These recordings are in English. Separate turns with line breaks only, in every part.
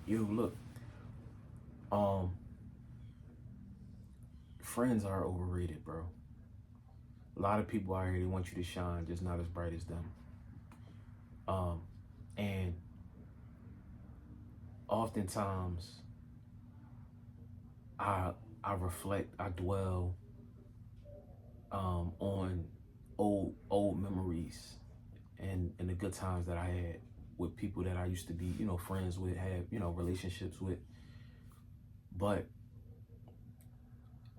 Yo, look, um, friends are overrated, bro. A lot of people out here, they want you to shine, just not as bright as them. Um, and oftentimes, I I reflect, I dwell on old memories and the good times that I had with people that I used to be, friends with, have, relationships with. But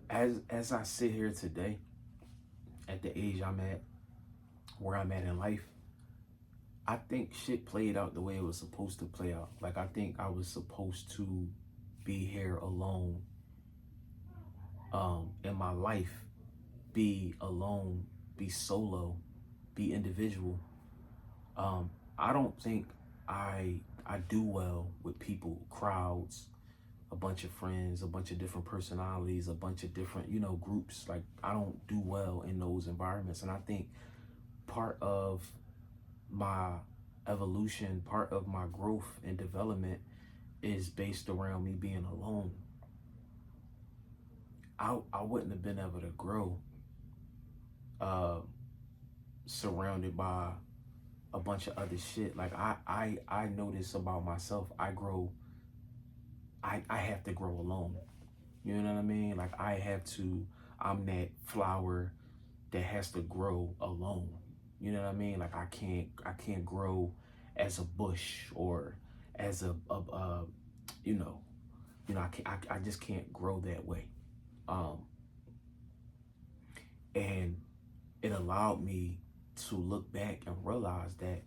as I sit here today, at the age I'm at, where I'm at in life, I think shit played out the way it was supposed to play out. Like, I think I was supposed to be here alone, in my life, be alone, be solo, be individual. Um, I don't think I do well with people, crowds, a bunch of friends, a bunch of different personalities, a bunch of different, groups. Like, I don't do well in those environments. And I think part of my evolution, part of my growth and development is based around me being alone. I wouldn't have been able to grow uh, surrounded by a bunch of other shit. Like, I notice about myself, I have to grow alone. You know what I mean? Like, I'm that flower that has to grow alone. You know what I mean? Like, I can't grow as a bush or as a you know, I just can't grow that way. Um, and it allowed me to look back and realize that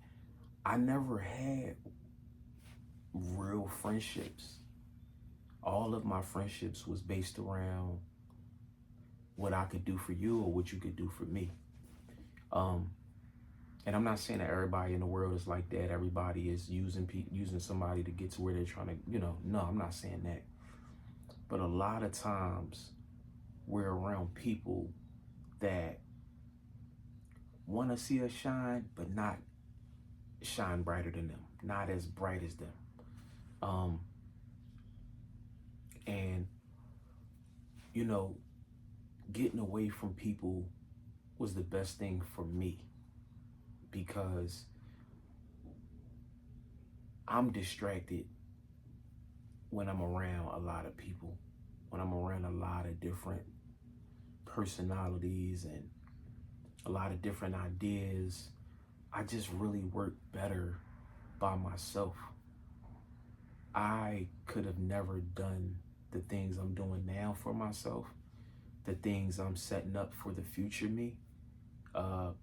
I never had real friendships. All of my friendships was based around what I could do for you or what you could do for me. Um, and I'm not saying that everybody in the world is like that. Everybody is using somebody to get to where they're trying to, no, I'm not saying that. But a lot of times we're around people that want to see us shine, but not shine brighter than them, not as bright as them. Um, and, you know, getting away from people was the best thing for me because I'm distracted when I'm around a lot of people, when I'm around a lot of different personalities and a lot of different ideas. I just really work better by myself. I could have never done the things I'm doing now for myself, the things I'm setting up for the future me,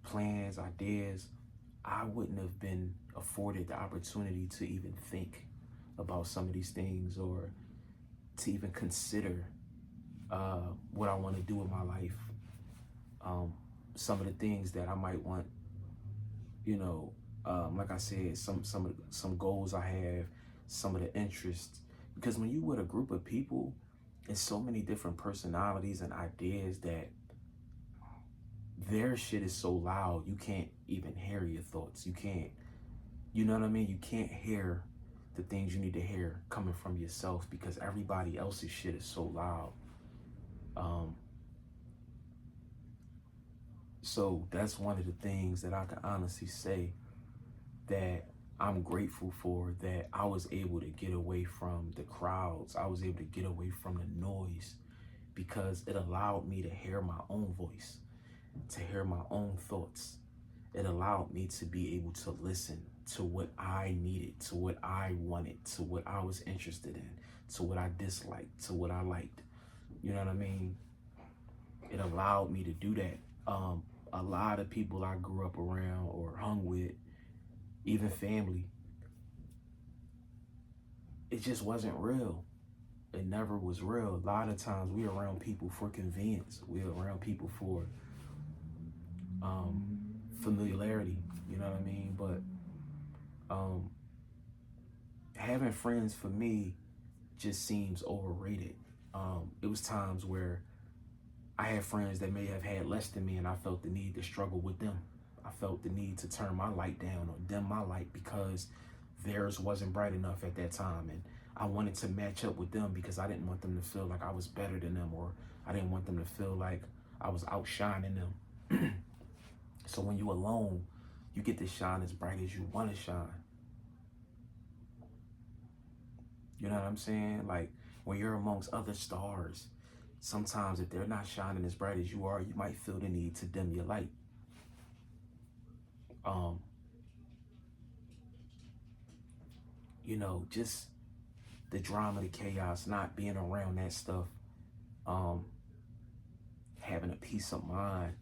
plans, ideas. I wouldn't have been afforded the opportunity to even think about some of these things or to even consider what I want to do with my life. Some of the things that I might want, like I said, some goals I have, some of the interests. Because when you with a group of people, it's so many different personalities and ideas that their shit is so loud you can't even hear your thoughts. You can't, you know what I mean? You can't hear the things you need to hear coming from yourself because everybody else's shit is so loud. So that's one of the things that I can honestly say that I'm grateful for, that I was able to get away from the crowds. I was able to get away from the noise because it allowed me to hear my own voice, to hear my own thoughts. It allowed me to be able to listen to what I needed, to what I wanted, to what I was interested in, to what I disliked, to what I liked. You know what I mean? It allowed me to do that. A lot of people I grew up around or hung with, even family, it just wasn't real. It never was real. A lot of times we're around people for convenience. We're around people for familiarity. You know what I mean? But having friends for me just seems overrated. It was times where I had friends that may have had less than me and I felt the need to struggle with them. I felt the need to turn my light down or dim my light because theirs wasn't bright enough at that time. And I wanted to match up with them because I didn't want them to feel like I was better than them, or I didn't want them to feel like I was outshining them. So when you're alone, you get to shine as bright as you want to shine. You know what I'm saying? Like when you're amongst other stars, sometimes if they're not shining as bright as you are, you might feel the need to dim your light. Um, just the drama, the chaos, not being around that stuff, um, having a peace of mind.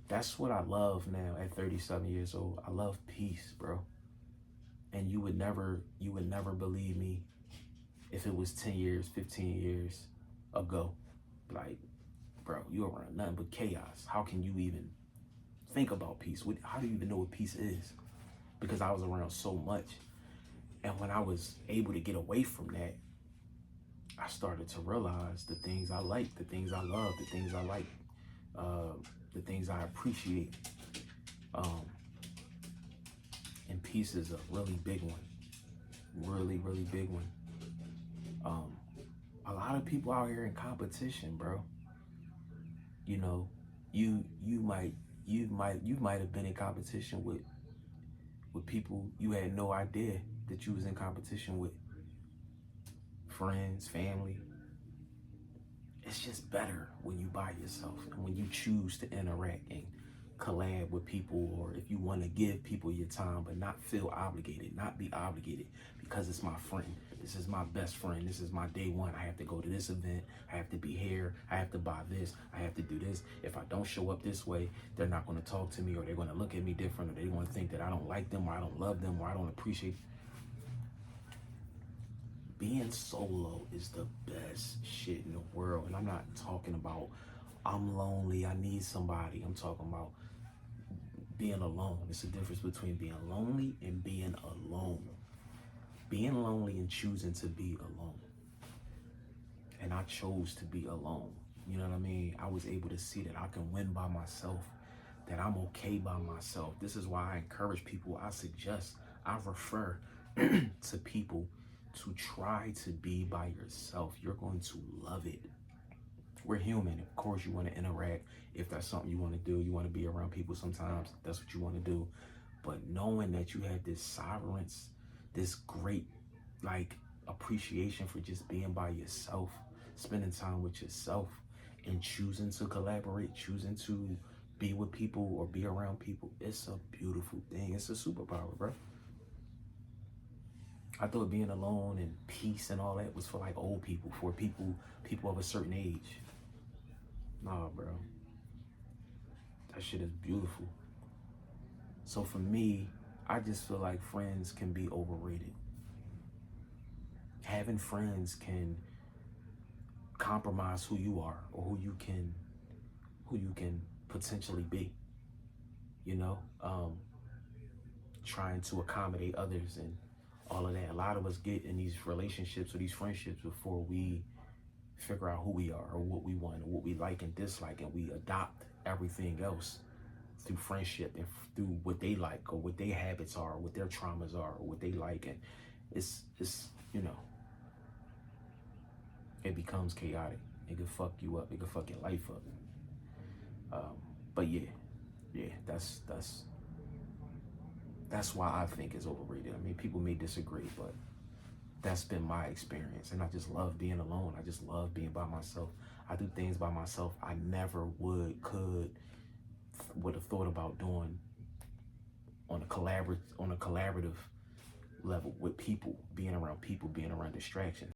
That's what I love now at 37 years old. I love peace, bro. And you would never believe me if it was 10 years, 15 years ago. Like, bro, you around nothing but chaos. How can you even think about peace? How do you even know what peace is? Because I was around so much. And when I was able to get away from that, I started to realize the things I like, the things I love, the things I like, uh, the things I appreciate. Um, and peace is a really big one. Really, really big one. Um, a lot of people out here in competition, bro. You know, you you might you might have been in competition with people you had no idea that you was in competition with. Friends, family. It's just better when you by yourself and when you choose to interact and collab with people, or if you want to give people your time but not feel obligated, not be obligated because it's my friend. This is my best friend. This is my day one. I have to go to this event. I have to be here. I have to buy this. I have to do this. If I don't show up this way, they're not going to talk to me, or they're going to look at me different, or they're going to think that I don't like them, or I don't love them, or I don't appreciate. Being solo is the best shit in the world. And I'm not talking about I'm lonely, I need somebody. I'm talking about being alone. It's a difference between being lonely and being alone. Being lonely and choosing to be alone. And I chose to be alone. You know what I mean? I was able to see that I can win by myself, that I'm okay by myself. This is why I encourage people, I suggest, I refer to people to try to be by yourself. You're going to love it. We're human. Of course, you want to interact. If that's something you want to do, you want to be around people sometimes. That's what you want to do. But knowing that you have this sovereignty, this great, like, appreciation for just being by yourself, spending time with yourself, and choosing to collaborate, choosing to be with people or be around people, it's a beautiful thing. It's a superpower, bro. I thought being alone and peace and all that was for like old people, for people of a certain age. Nah, bro. That shit is beautiful. So for me, I just feel like friends can be overrated. Having friends can compromise who you are, or who you can potentially be. You know, trying to accommodate others and all of that. A lot of us get in these relationships or these friendships before we figure out who we are, or what we want, or what we like and dislike, and we adopt everything else through friendship and through what they like, or what their habits are, or what their traumas are, or what they like. And it's it becomes chaotic. It could fuck you up. It could fuck your life up. But yeah, that's why I think it's overrated. I mean, people may disagree, but that's been my experience. And I just love being alone. I just love being by myself. I do things by myself I never would have thought about doing on a collaborative level with people, being around distractions.